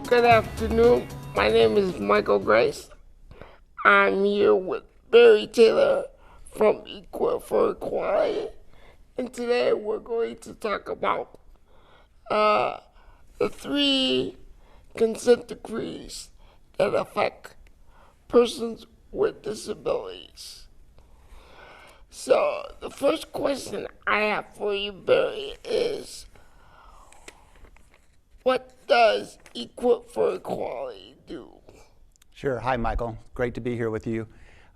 Good afternoon. My name is Michael Grice. I'm here with Barry Taylor from Equal for Equality. And today we're going to talk about the 3 consent decrees that affect persons with disabilities. So the first question I have for you, Barry, is what does Equal for Equality do? Sure. Hi, Michael. Great to be here with you.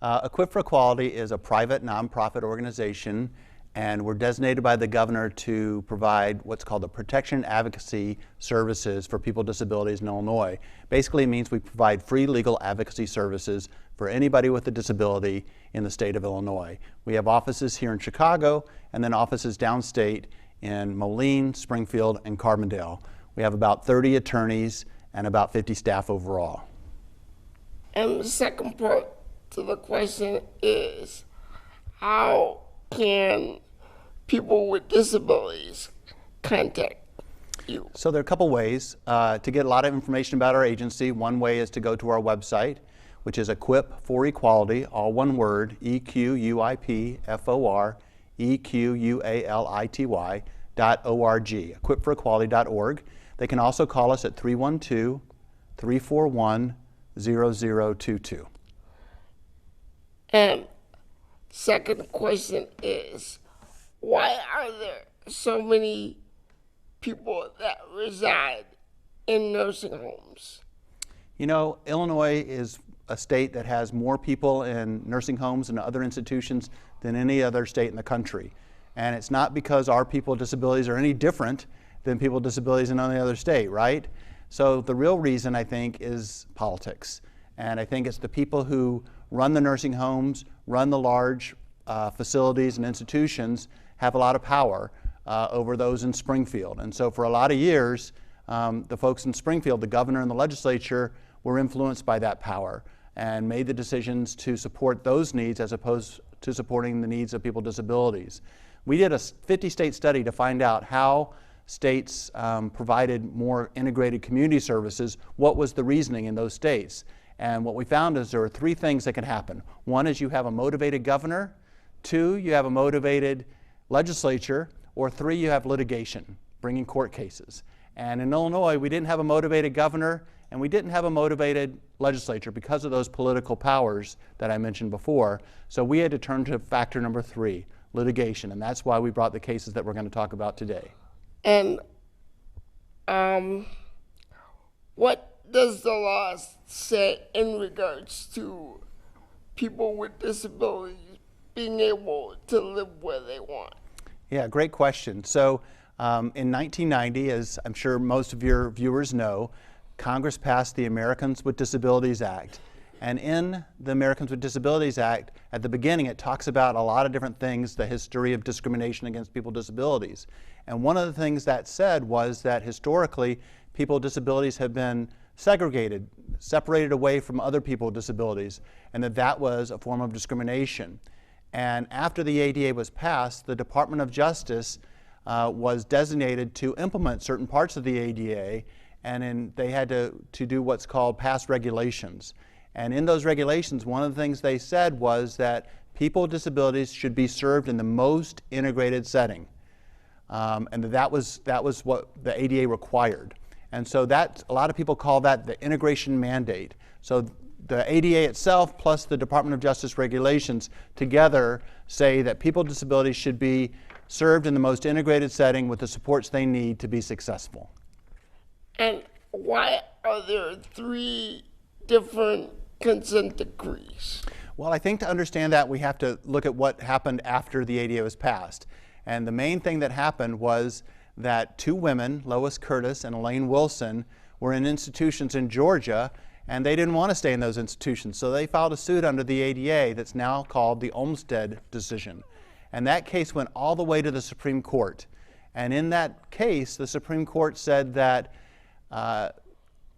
Equip for Equality is a private nonprofit organization, and we're designated by the governor to provide what's called the protection advocacy services for people with disabilities in Illinois. Basically, it means we provide free legal advocacy services for anybody with a disability in the state of Illinois. We have offices here in Chicago and then offices downstate in Moline, Springfield, and Carbondale. We have about 30 attorneys and about 50 staff overall. And the second part to the question is, how can people with disabilities contact you? So there are a couple ways to get a lot of information about our agency. One way is to go to our website, which is Equip for Equality, all one word, EQUIPFOREQUALITY.org, equipforequality.org. They can also call us at 312-341-0022. And second question is, why are there so many people that reside in nursing homes? You know, Illinois is a state that has more people in nursing homes and other institutions than any other state in the country. And it's not because our people with disabilities are any different than people with disabilities in any other state, right? So the real reason, I think, is politics. And I think it's the people who run the nursing homes, run the large facilities and institutions, have a lot of power over those in Springfield. And so for a lot of years, the folks in Springfield, the governor and the legislature, were influenced by that power and made the decisions to support those needs as opposed to supporting the needs of people with disabilities. We did a 50-state study to find out how states provided more integrated community services, what was the reasoning in those states. And what we found is there are 3 things that can happen. One is you have a motivated governor, 2, you have a motivated legislature, or 3, you have litigation, bringing court cases. And in Illinois, we didn't have a motivated governor, and we didn't have a motivated legislature because of those political powers that I mentioned before. So we had to turn to factor number 3, litigation, and that's why we brought the cases that we're going to talk about today. And what does the law say in regards to people with disabilities being able to live where they want? Yeah, great question. So in 1990, as I'm sure most of your viewers know, Congress passed the Americans with Disabilities Act. And in the Americans with Disabilities Act, at the beginning, it talks about a lot of different things, the history of discrimination against people with disabilities. And one of the things that said was that historically, people with disabilities have been segregated, separated away from other people with disabilities, and that was a form of discrimination. And after the ADA was passed, the Department of Justice was designated to implement certain parts of the ADA, and they had to do what's called pass regulations. And in those regulations, one of the things they said was that people with disabilities should be served in the most integrated setting. And that was what the ADA required. And so that, a lot of people call that the integration mandate. So the ADA itself plus the Department of Justice regulations together say that people with disabilities should be served in the most integrated setting with the supports they need to be successful. And why are there 3 different consent decrees? Well, I think to understand that, we have to look at what happened after the ADA was passed. And the main thing that happened was that 2 women, Lois Curtis and Elaine Wilson, were in institutions in Georgia, and they didn't want to stay in those institutions. So they filed a suit under the ADA that's now called the Olmstead Decision. And that case went all the way to the Supreme Court. And in that case, the Supreme Court said that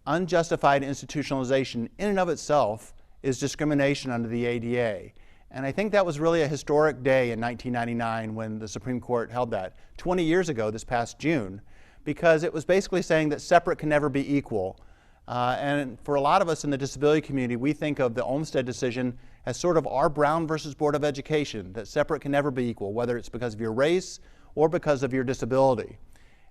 unjustified institutionalization in and of itself is discrimination under the ADA. And I think that was really a historic day in 1999 when the Supreme Court held that, 20 years ago this past June, because it was basically saying that separate can never be equal. And for a lot of us in the disability community, we think of the Olmstead decision as sort of our Brown versus Board of Education, that separate can never be equal, whether it's because of your race or because of your disability.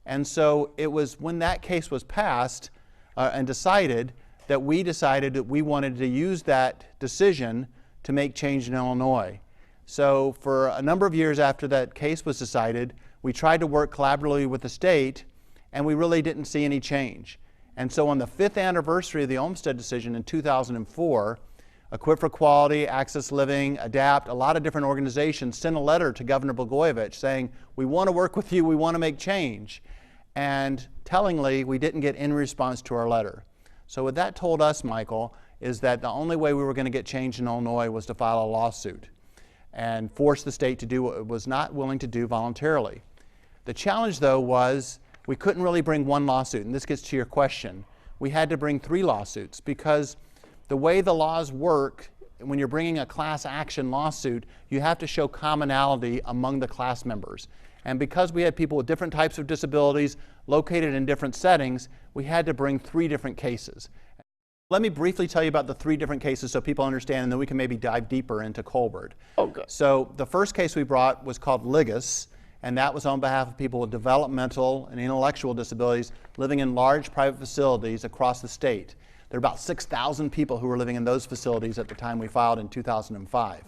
And so it was when that case was passed and decided that we decided that we wanted to use that decision to make change in Illinois. So for a number of years after that case was decided, we tried to work collaboratively with the state, and we really didn't see any change. And so on the 5th anniversary of the Olmstead decision in 2004, Equip for Quality, Access Living, ADAPT, a lot of different organizations sent a letter to Governor Blagojevich saying, we want to work with you, we want to make change. And tellingly, we didn't get any response to our letter. So what that told us, Michael, is that the only way we were going to get change in Illinois was to file a lawsuit and force the state to do what it was not willing to do voluntarily. The challenge, though, was we couldn't really bring one lawsuit, and this gets to your question. We had to bring 3 lawsuits because the way the laws work, when you're bringing a class action lawsuit, you have to show commonality among the class members. And because we had people with different types of disabilities located in different settings, we had to bring 3 different cases. Let me briefly tell you about the 3 different cases so people understand, and then we can maybe dive deeper into Colbert. Okay. So the first case we brought was called Ligas, and that was on behalf of people with developmental and intellectual disabilities living in large private facilities across the state. There are about 6,000 people who were living in those facilities at the time we filed in 2005.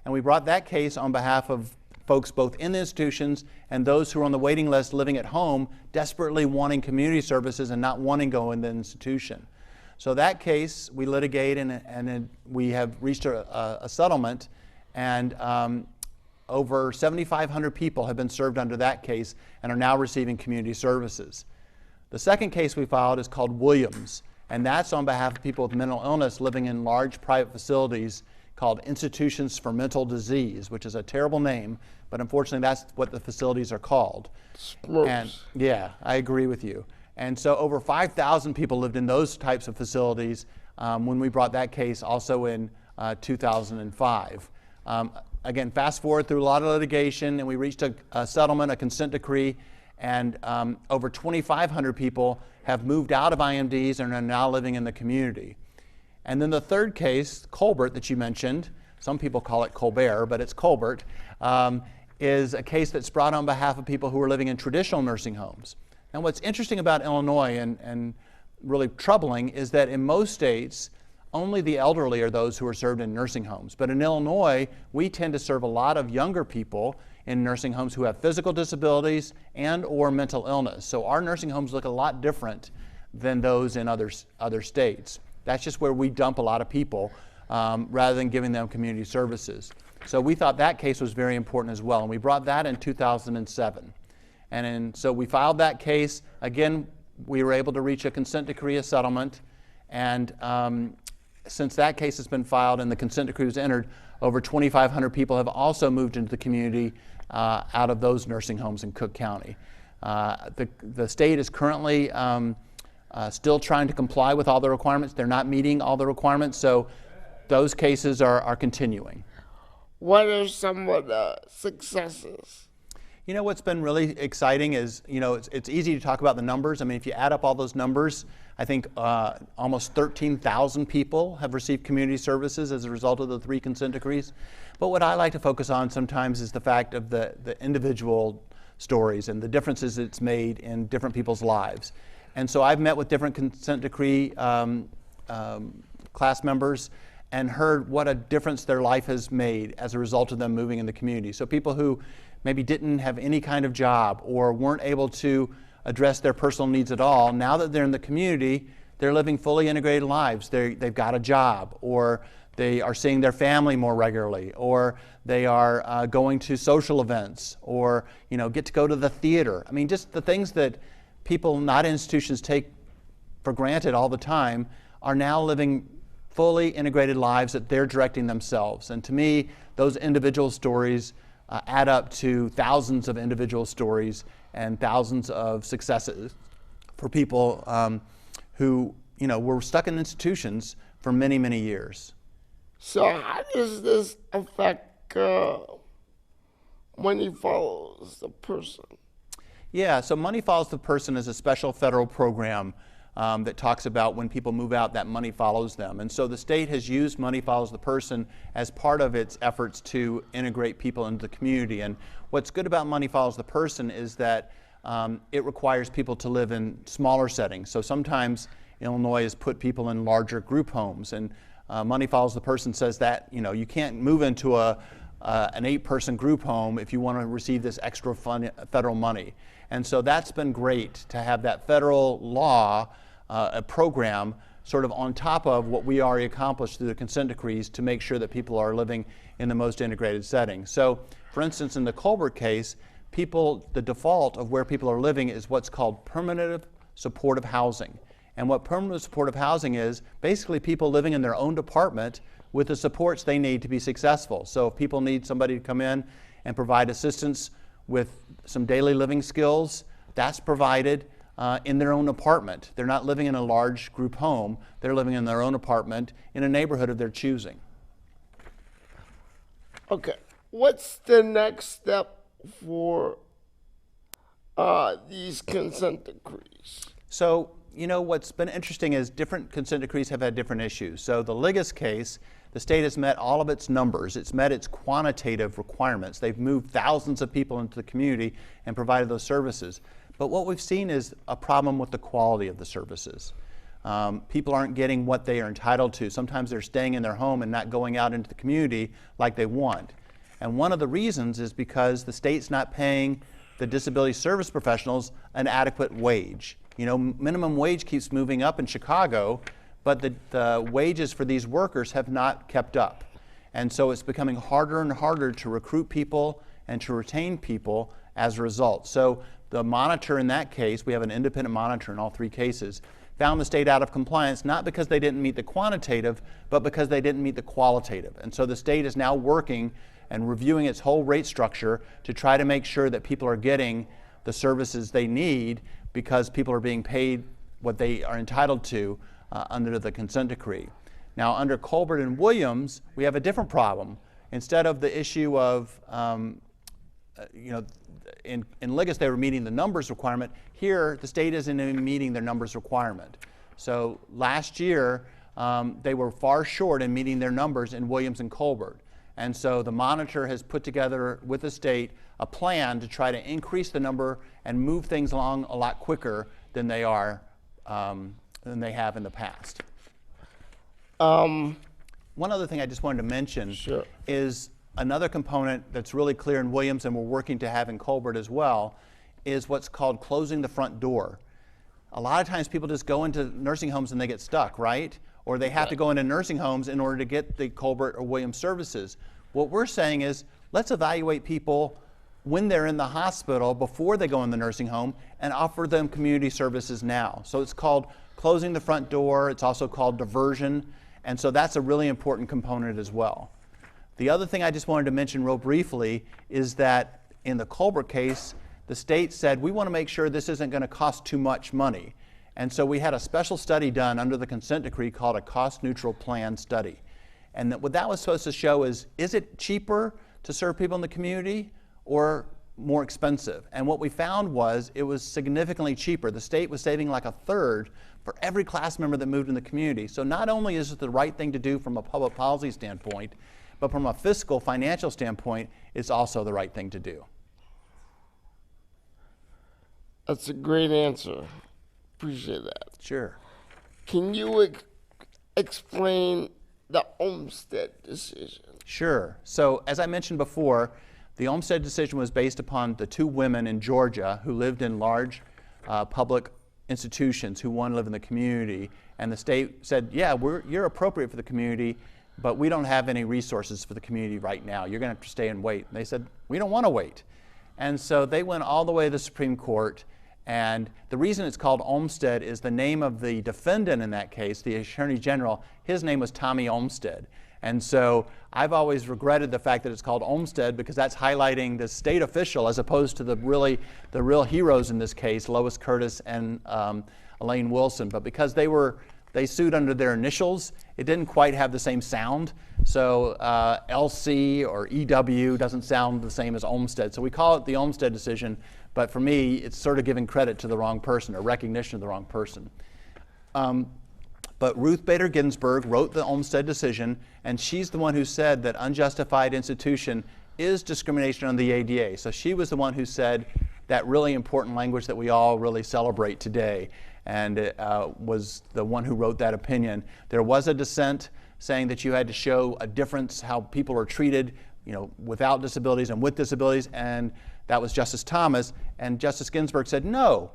And we brought that case on behalf of folks both in the institutions and those who are on the waiting list living at home, desperately wanting community services and not wanting to go in the institution. So that case we litigate, and we have reached a settlement, and over 7,500 people have been served under that case and are now receiving community services. The second case we filed is called Williams, and that's on behalf of people with mental illness living in large private facilities called Institutions for Mental Disease, which is a terrible name, but unfortunately that's what the facilities are called. And yeah, I agree with you. And so over 5,000 people lived in those types of facilities when we brought that case also in 2005. Again, fast forward through a lot of litigation, and we reached a settlement, a consent decree, and over 2,500 people have moved out of IMDs and are now living in the community. And then the third case, Colbert, that you mentioned, some people call it Colbert, but it's Colbert, is a case that's brought on behalf of people who are living in traditional nursing homes. And what's interesting about Illinois and really troubling is that in most states, only the elderly are those who are served in nursing homes. But in Illinois, we tend to serve a lot of younger people in nursing homes who have physical disabilities and or mental illness. So our nursing homes look a lot different than those in other states. That's just where we dump a lot of people rather than giving them community services. So we thought that case was very important as well, and we brought that in 2007. So we filed that case. Again, we were able to reach a consent decree, a settlement, and since that case has been filed and the consent decree was entered, over 2,500 people have also moved into the community out of those nursing homes in Cook County. The state is currently still trying to comply with all the requirements. They're not meeting all the requirements, so those cases are continuing. What are some of the successes? You know, what's been really exciting is, you know, it's easy to talk about the numbers. I mean, if you add up all those numbers, I think almost 13,000 people have received community services as a result of the 3 consent decrees. But what I like to focus on sometimes is the fact of the individual stories and the differences it's made in different people's lives. And so I've met with different consent decree class members and heard what a difference their life has made as a result of them moving in the community. So people who maybe didn't have any kind of job or weren't able to address their personal needs at all, now that they're in the community, they're living fully integrated lives. They've got a job, or they are seeing their family more regularly, or they are going to social events, or get to go to the theater. I mean, just the things that people not in institutions take for granted all the time are now living fully integrated lives that they're directing themselves. And to me, those individual stories add up to thousands of individual stories and thousands of successes for people who were stuck in institutions for many, many years. So how does this affect Money Follows the Person? Yeah, so Money Follows the Person is a special federal program that talks about when people move out, that money follows them. And so the state has used money follows the person as part of its efforts to integrate people into the community. And what's good about money follows the person is that it requires people to live in smaller settings. So sometimes Illinois has put people in larger group homes, and money follows the person says that you can't move into an 8-person group home if you want to receive this extra federal money. And so that's been great to have that federal law, a program sort of on top of what we already accomplished through the consent decrees to make sure that people are living in the most integrated setting. So for instance, in the Colbert case, the default of where people are living is what's called permanent supportive housing. And what permanent supportive housing is, basically people living in their own department with the supports they need to be successful. So if people need somebody to come in and provide assistance with some daily living skills, that's provided in their own apartment. They're not living in a large group home. They're living in their own apartment in a neighborhood of their choosing. Okay, what's the next step for these consent decrees? So, what's been interesting is different consent decrees have had different issues. So the Liggis case, the state has met all of its numbers. It's met its quantitative requirements. They've moved thousands of people into the community and provided those services. But what we've seen is a problem with the quality of the services. People aren't getting what they are entitled to. Sometimes they're staying in their home and not going out into the community like they want. And one of the reasons is because the state's not paying the disability service professionals an adequate wage. Minimum wage keeps moving up in Chicago, but the wages for these workers have not kept up. And so it's becoming harder and harder to recruit people and to retain people as a result. So the monitor in that case, we have an independent monitor in all 3 cases, found the state out of compliance, not because they didn't meet the quantitative, but because they didn't meet the qualitative. And so the state is now working and reviewing its whole rate structure to try to make sure that people are getting the services they need because people are being paid what they are entitled to under the consent decree. Now, under Colbert and Williams, we have a different problem. Instead of the issue of, in Liggis they were meeting the numbers requirement, here the state isn't even meeting their numbers requirement. So last year, they were far short in meeting their numbers in Williams and Colbert. And so the monitor has put together with the state a plan to try to increase the number and move things along a lot quicker than they have in the past. One other thing I just wanted to mention is another component that's really clear in Williams, and we're working to have in Colbert as well, is what's called closing the front door. A lot of times people just go into nursing homes and they get stuck, right? Or they have to go into nursing homes in order to get the Colbert or Williams services. What we're saying is, let's evaluate people when they're in the hospital before they go in the nursing home and offer them community services now. So it's called closing the front door. It's also called diversion. And so that's a really important component as well. The other thing I just wanted to mention real briefly is that in the Colbert case, the state said, we want to make sure this isn't going to cost too much money. And so we had a special study done under the consent decree called a cost-neutral plan study. And what that was supposed to show is it cheaper to serve people in the community or more expensive? And what we found was it was significantly cheaper. The state was saving like 1/3 for every class member that moved in the community. So not only is it the right thing to do from a public policy standpoint, but from a fiscal, financial standpoint, it's also the right thing to do. That's a great answer. Appreciate that. Sure. Can you explain the Olmstead Decision? Sure. So as I mentioned before, the Olmstead Decision was based upon the 2 women in Georgia who lived in large public institutions who want to live in the community. And the state said, yeah, you're appropriate for the community, but we don't have any resources for the community right now. You're going to have to stay and wait. And they said, we don't want to wait. And so they went all the way to the Supreme Court. And the reason it's called Olmstead is the name of the defendant in that case, the Attorney General. His name was Tommy Olmstead. And so I've always regretted the fact that it's called Olmstead because that's highlighting the state official as opposed to the real heroes in this case, Lois Curtis and Elaine Wilson. But because they sued under their initials, it didn't quite have the same sound. So LC or EW doesn't sound the same as Olmstead. So we call it the Olmstead Decision. But for me, it's sort of giving credit to the wrong person or recognition of the wrong person. But Ruth Bader Ginsburg wrote the Olmstead Decision, and she's the one who said that unjustified institution is discrimination under the ADA. So she was the one who said that really important language that we all really celebrate today, and was the one who wrote that opinion. There was a dissent saying that you had to show a difference how people are treated, without disabilities and with disabilities, and that was Justice Thomas. And Justice Ginsburg said, no,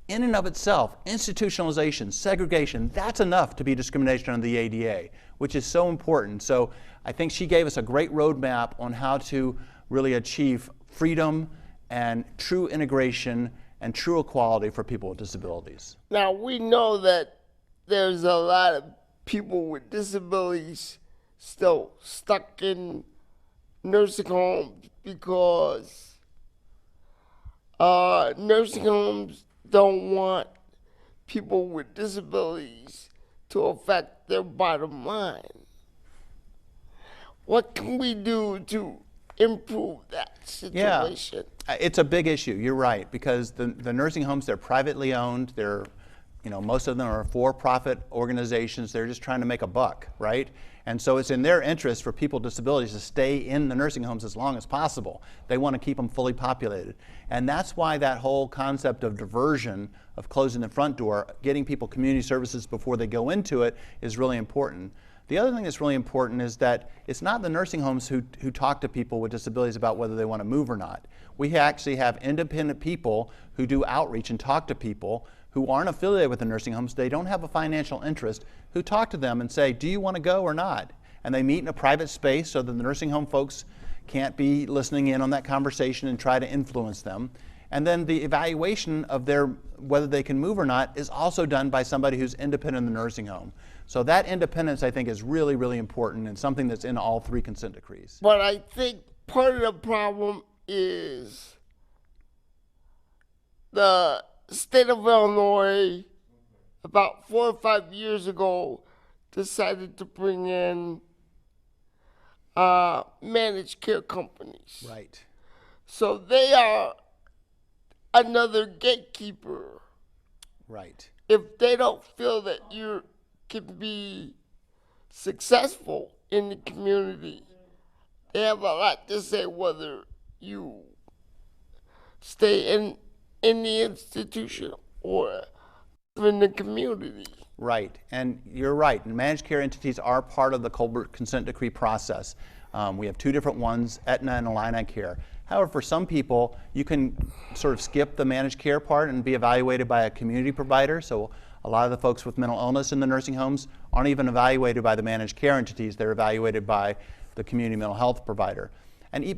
in and of itself, institutionalization, segregation, that's enough to be discrimination under the ADA, which is so important. So I think she gave us a great roadmap on how to really achieve freedom and true integration and true equality for people with disabilities. Now, we know that there's a lot of people with disabilities still stuck in nursing homes because nursing homes don't want people with disabilities to affect their bottom line. What can we do to improve that situation? Yeah, it's a big issue. You're right, because the nursing homes, they're privately owned. They're, most of them are for-profit organizations. They're just trying to make a buck, right? And so it's in their interest for people with disabilities to stay in the nursing homes as long as possible. They want to keep them fully populated. And that's why that whole concept of diversion, of closing the front door, getting people community services before they go into it, is really important. The other thing that's really important is that it's not the nursing homes who talk to people with disabilities about whether they want to move or not. We actually have independent people who do outreach and talk to people who aren't affiliated with the nursing homes. They don't have a financial interest, who talk to them and say, do you want to go or not? And they meet in a private space so that the nursing home folks can't be listening in on that conversation and try to influence them. And then the evaluation of whether they can move or not is also done by somebody who's independent in the nursing home. So that independence, I think, is really, really important and something that's in all 3 consent decrees. But I think part of the problem is the state of Illinois, about 4 or 5 years ago, decided to bring in managed care companies. Right. So they are another gatekeeper. Right. If they don't feel that you can be successful in the community, they have a lot to say whether you stay in the institution or in the community. Right, and you're right. And managed care entities are part of the Colbert consent decree process. We have 2 different ones, Aetna and Illini Care. However, for some people, you can sort of skip the managed care part and be evaluated by a community provider. So a lot of the folks with mental illness in the nursing homes aren't even evaluated by the managed care entities. They're evaluated by the community mental health provider.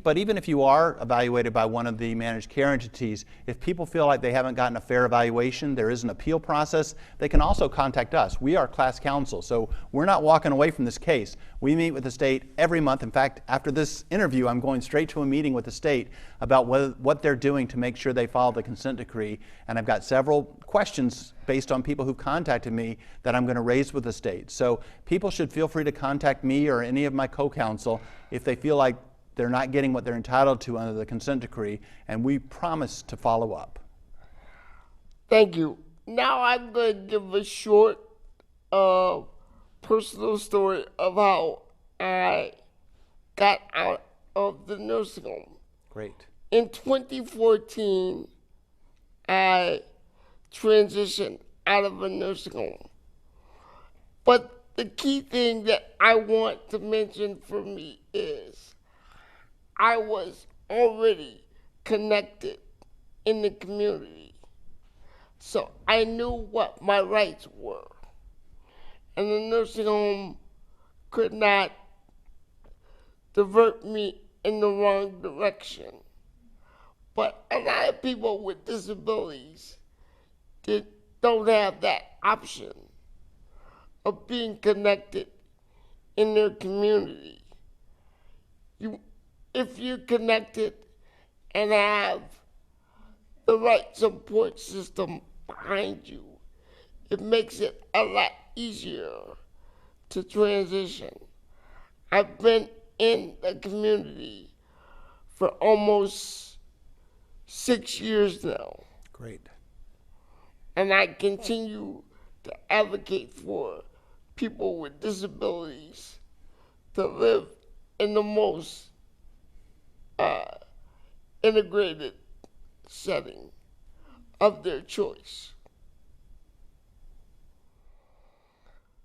But even if you are evaluated by one of the managed care entities, if people feel like they haven't gotten a fair evaluation, there is an appeal process, they can also contact us. We are class counsel, so we're not walking away from this case. We meet with the state every month. In fact, after this interview, I'm going straight to a meeting with the state about what they're doing to make sure they follow the consent decree. And I've got several questions based on people who've contacted me that I'm going to raise with the state. So people should feel free to contact me or any of my co-counsel if they feel like they're not getting what they're entitled to under the consent decree, and we promise to follow up. Thank you. Now I'm going to give a short personal story of how I got out of the nursing home. Great. In 2014, I transitioned out of a nursing home. But the key thing that I want to mention for me is I was already connected in the community. So I knew what my rights were. And the nursing home could not divert me in the wrong direction. But a lot of people with disabilities don't have that option of being connected in their community. If you're connected and have the right support system behind you, it makes it a lot easier to transition. I've been in the community for almost 6 years now. Great. And I continue to advocate for people with disabilities to live in the most integrated setting of their choice.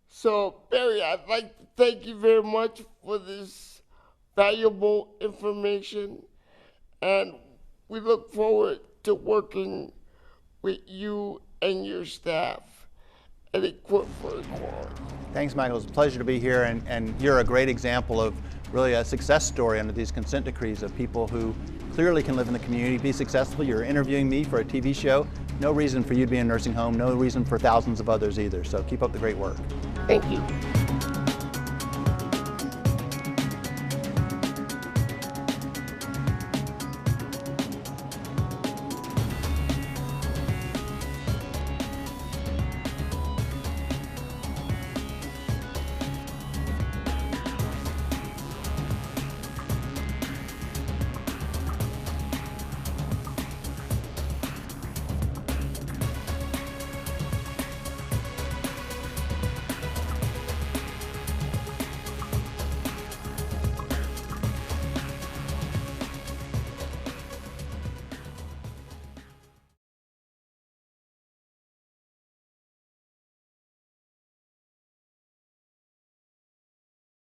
So, Barry, I'd like to thank you very much for this valuable information, and we look forward to working with you and your staff at Equip for Equality. Thanks, Michael. It's a pleasure to be here, and you're a great example of really a success story under these consent decrees of people who clearly can live in the community, be successful. You're interviewing me for a TV show. No reason for you to be in a nursing home, no reason for thousands of others either. So keep up the great work. Thank you.